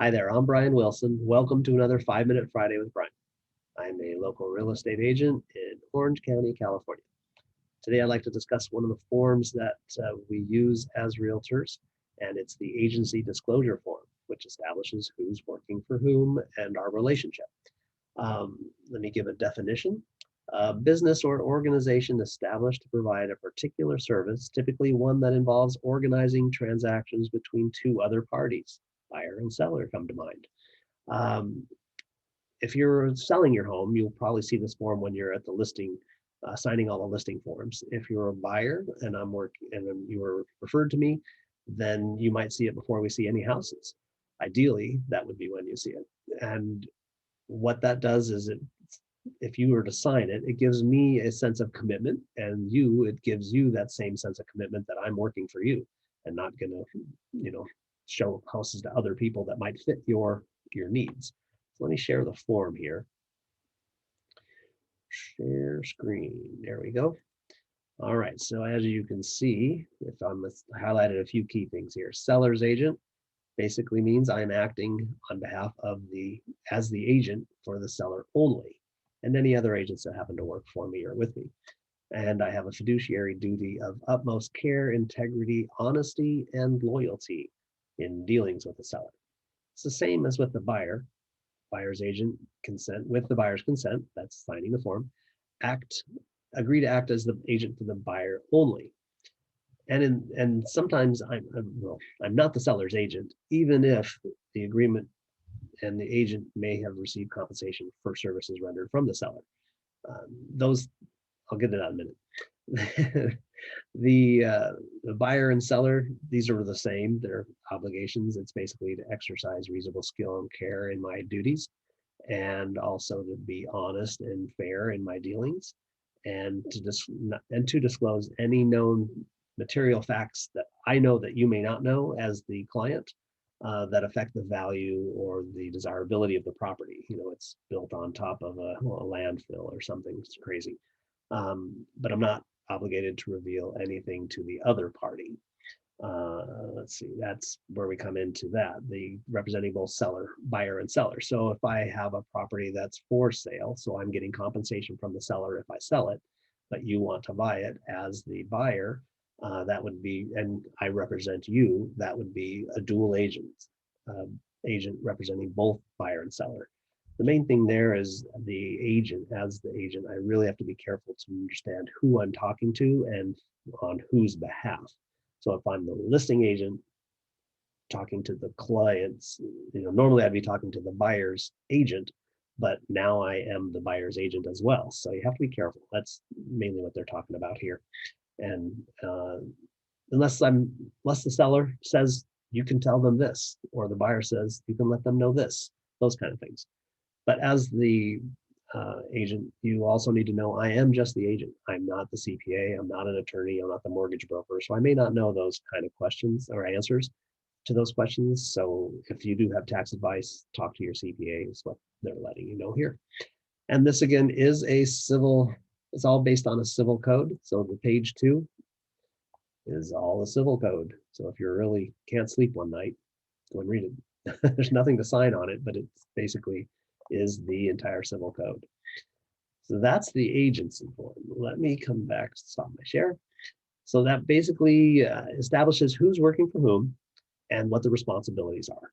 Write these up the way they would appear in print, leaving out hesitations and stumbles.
Hi there, I'm Brian Wilson. Welcome to another 5-Minute Friday with Brian. I'm a local real estate agent in Orange County, California. Today, I'd like to discuss one of the forms that we use as realtors, and it's the agency disclosure form, which establishes who's working for whom and our relationship. Let me give a definition. A business or organization established to provide a particular service, typically one that involves organizing transactions between two other parties. Buyer and seller come to mind. Um, if you're selling your home, you'll probably see this form when you're at the listing, signing all the listing forms. If you're a buyer and I'm working and you were referred to me, then you might see it before we see any houses. Ideally, that would be when you see it. And what that does is if you were to sign it, it gives me a sense of commitment, and it gives you that same sense of commitment that I'm working for you and not going to, show houses to other people that might fit your needs. So let me share the form here. Share screen. There we go. All right. So as you can see, if I'm highlighted a few key things here, seller's agent basically means I'm acting on behalf of as the agent for the seller only, and any other agents that happen to work for me or with me. And I have a fiduciary duty of utmost care, integrity, honesty, and loyalty in dealings with the seller. It's the same as with the buyer. Buyer's agent consent with the buyer's consent, that's signing the form, agree to act as the agent for the buyer only. And sometimes I'm not the seller's agent, even if the agreement and the agent may have received compensation for services rendered from the seller. Those I'll get to that in a minute. The buyer and seller, these are the same. They're obligations. It's basically to exercise reasonable skill and care in my duties, and also to be honest and fair in my dealings, and to disclose any known material facts that I know that you may not know as the client, that affect the value or the desirability of the property. It's built on top of a landfill or something. It's crazy. But I'm not obligated to reveal anything to the other party. Let's see, that's where we come into that, the representing both buyer and seller. So if I have a property that's for sale, so I'm getting compensation from the seller if I sell it, but you want to buy it as the buyer, that would be, and I represent you, that would be a dual agent representing both buyer and seller. The main thing there is the agent. As the agent, I really have to be careful to understand who I'm talking to and on whose behalf. So if I'm the listing agent talking to the clients, normally I'd be talking to the buyer's agent, but now I am the buyer's agent as well. So you have to be careful. That's mainly what they're talking about here. And unless the seller says you can tell them this, or the buyer says you can let them know this, those kind of things. But as the agent, you also need to know I am just the agent. I'm not the CPA. I'm not an attorney. I'm not the mortgage broker. So I may not know those kind of questions or answers to those questions. So if you do have tax advice, talk to your CPA is what they're letting you know here. And this again is it's all based on a civil code. So the page 2 is all a civil code. So if you really can't sleep one night, go and read it. There's nothing to sign on it, but it's basically is the entire civil code. So that's the agency form. Let me come back, stop my share. So that basically establishes who's working for whom and what the responsibilities are.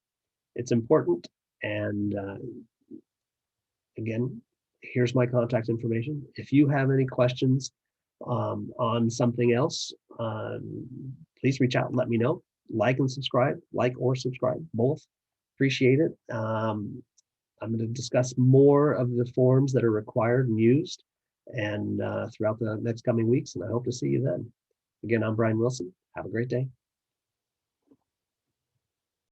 It's important. And again, here's my contact information. If you have any questions on something else, please reach out and let me know. Like or subscribe, both. Appreciate it. I'm going to discuss more of the forms that are required and used and throughout the next coming weeks, and I hope to see you then. Again, I'm Brian Wilson. Have a great day.